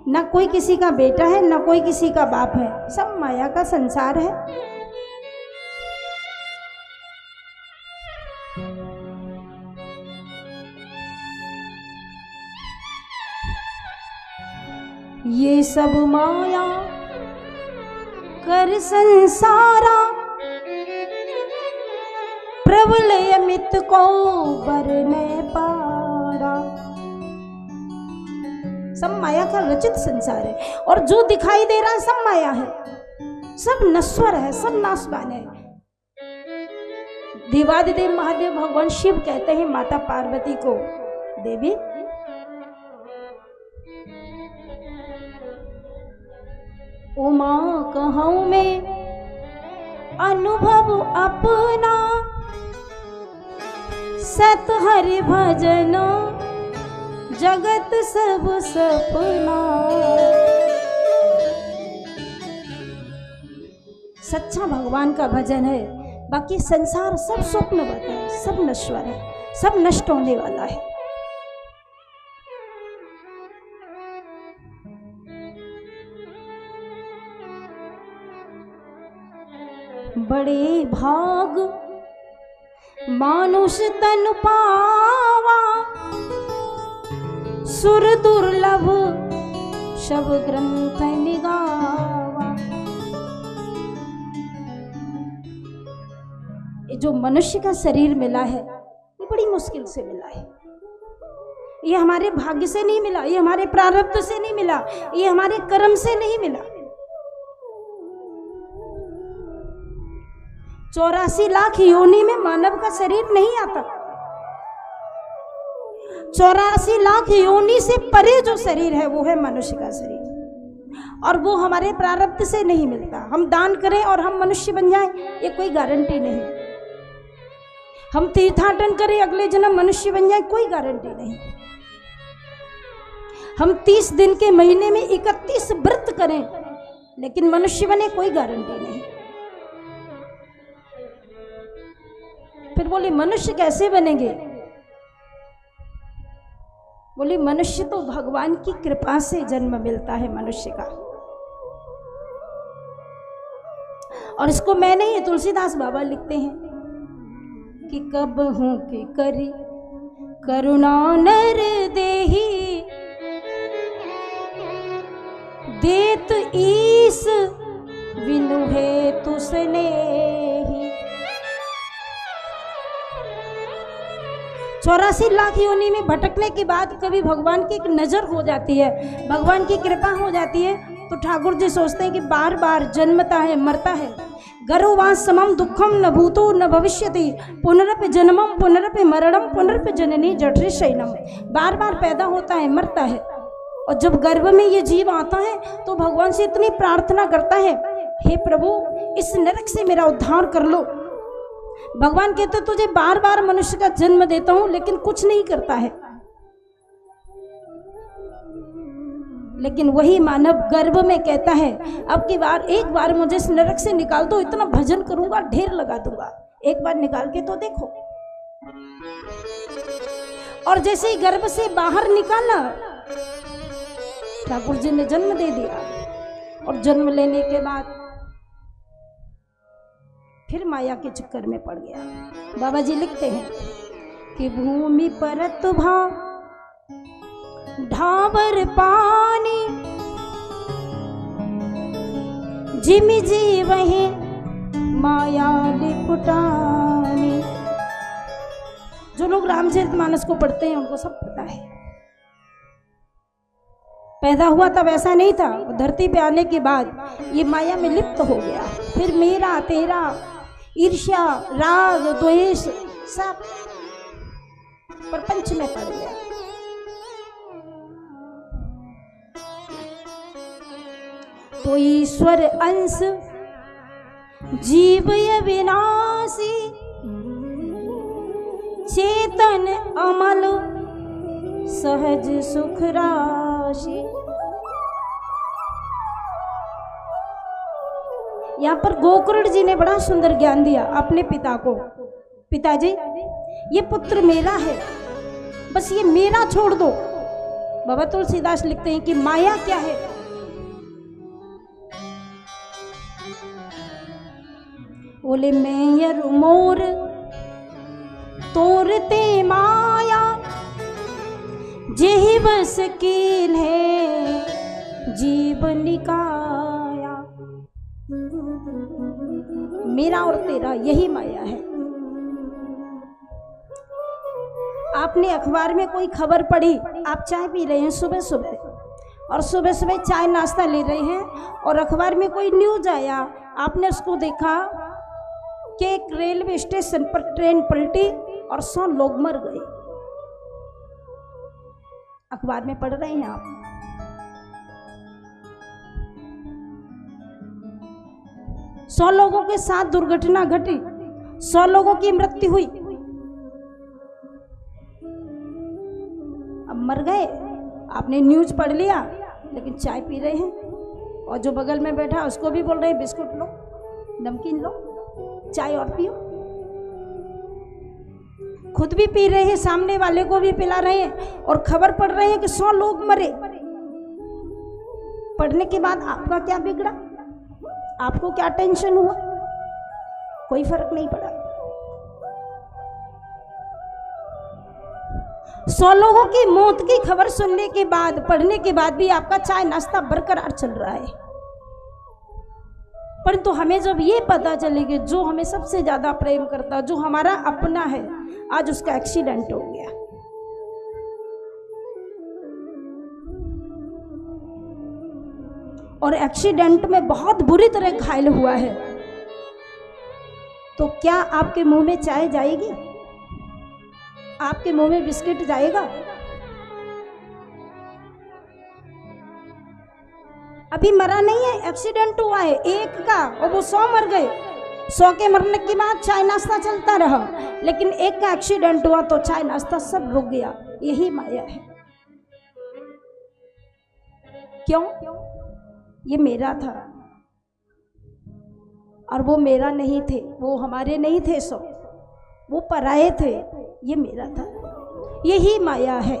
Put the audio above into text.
ना कोई किसी का बेटा है, ना कोई किसी का बाप है, सब माया का संसार है। ये सब माया कर संसारा, प्रबल अमित को बरने पारा। सब माया का रचित संसार है, और जो दिखाई दे रहा है सब माया है, सब नश्वर है, सब नाशवान है। देवादिदेव महादेव भगवान शिव कहते हैं माता पार्वती को, देवी उमा कहूं मैं अनुभव अपना, सत हरि भजन जगत सब सपना। सच्चा भगवान का भजन है, बाकी संसार सब स्वप्नवत है, सब नश्वर है, सब नष्ट होने वाला है। बड़े भाग मानुष तन पावा, सुर दुर्लभ शब ग्रंथ निगावा। ये जो मनुष्य का शरीर मिला है, ये बड़ी मुश्किल से मिला है। ये हमारे भाग्य से नहीं मिला, ये हमारे प्रारब्ध से नहीं मिला, ये हमारे कर्म से नहीं मिला। 84 लाख योनि में मानव का शरीर नहीं आता। 84 लाख योनि से परे जो शरीर है वो है मनुष्य का शरीर, और वो हमारे प्रारब्ध से नहीं मिलता। हम दान करें और हम मनुष्य बन जाएं, ये कोई गारंटी नहीं। हम तीर्थाटन करें, अगले जन्म मनुष्य बन जाए, कोई गारंटी नहीं। हम 30 दिन के महीने में 31 व्रत करें लेकिन मनुष्य बने, कोई गारंटी नहीं। फिर बोले मनुष्य कैसे बनेंगे? बोले मनुष्य तो भगवान की कृपा से जन्म मिलता है मनुष्य का। और इसको मैं नहीं, ये तुलसीदास बाबा लिखते हैं कि कब हूं कि करी करुणा नर देही, देत ईस विनु है तुसने ही। 84 लाख योनि में भटकने के बाद कभी भगवान की एक नजर हो जाती है, भगवान की कृपा हो जाती है, तो ठाकुर जी सोचते हैं कि बार बार जन्मता है, मरता है। गर्भवास समम दुखम न भूतो न भविष्यति, पुनरपि जन्मम पुनरपि मरणम पुनरपि जननी जठरे शयनम। बार बार पैदा होता है, मरता है। और जब गर्भ में ये जीव आता है तो भगवान से इतनी प्रार्थना करता है, हे प्रभु इस नरक से मेरा उद्धार कर लो। भगवान कहते तुझे बार बार मनुष्य का जन्म देता हूं लेकिन कुछ नहीं करता है। लेकिन वही मानव गर्भ में कहता है अब की बार एक बार मुझे इस नरक से निकाल दो, इतना भजन करूंगा, ढेर लगा दूंगा, एक बार निकाल के तो देखो। और जैसे ही गर्भ से बाहर निकाला, ठाकुर जी ने जन्म दे दिया। और जन्म लेने के बाद फिर माया के चक्कर में पड़ गया। बाबा जी लिखते हैं कि भूमि परत भा ढाबर पानी, जिमि जी वही माया लिपुटानी। जो लोग रामचरितमानस को पढ़ते हैं उनको सब पता है। पैदा हुआ तब ऐसा नहीं था, धरती पे आने के बाद ये माया में लिप्त हो गया। फिर मेरा तेरा, ईर्ष्या, राग, द्वेष सब प्रपंच में पड़ गया। तो ईश्वर अंश जीव विनाशी, चेतन अमल सहज सुख राशि। यहाँ पर गोकर्ण जी ने बड़ा सुंदर ज्ञान दिया अपने पिता को। पिताजी ये पुत्र मेरा है, बस ये मेरा छोड़ दो, बाबा तुलसीदास लिखते हैं कि माया क्या है। बोले मैयर मोर तोरते माया, जेहि बस कीन है जीवन निकाया। मेरा और तेरा यही माया है। आपने अखबार में कोई खबर पढ़ी, आप चाय पी रहे हैं सुबह सुबह, और सुबह सुबह चाय नाश्ता ले रहे हैं, और अखबार में कोई न्यूज आया, आपने उसको देखा कि एक रेलवे स्टेशन पर ट्रेन पलटी और 100 लोग मर गए। अखबार में पढ़ रहे हैं आप। 100 लोगों के साथ दुर्घटना घटी, 100 लोगों की मृत्यु हुई। अब मर गए, आपने न्यूज पढ़ लिया, लेकिन चाय पी रहे हैं, और जो बगल में बैठा उसको भी बोल रहे हैं बिस्कुट लो, नमकीन लो, चाय और पियो। खुद भी पी रहे हैं, सामने वाले को भी पिला रहे हैं, और खबर पढ़ रहे हैं कि 100 लोग मरे। पढ़ने के बाद आपका क्या बिगड़ा? आपको क्या टेंशन हुआ? कोई फर्क नहीं पड़ा। 100 लोगों की मौत की खबर सुनने के बाद, पढ़ने के बाद भी आपका चाय नाश्ता बरकरार चल रहा है। परंतु हमें जब ये पता चले कि जो हमें सबसे ज्यादा प्रेम करता, जो हमारा अपना है, आज उसका एक्सीडेंट हो गया, और एक्सीडेंट में बहुत बुरी तरह घायल हुआ है, तो क्या आपके मुंह में चाय जाएगी? आपके मुंह में बिस्किट जाएगा? अभी मरा नहीं है, एक्सीडेंट हुआ है एक का, और वो 100 मर गए। 100 के मरने के बाद चाय नाश्ता चलता रहा, लेकिन एक का एक्सीडेंट हुआ तो चाय नाश्ता सब रुक गया। यही माया है। क्यों? ये मेरा था, और वो मेरा नहीं थे, वो हमारे नहीं थे, सब वो पराये थे, ये मेरा था। यही माया है।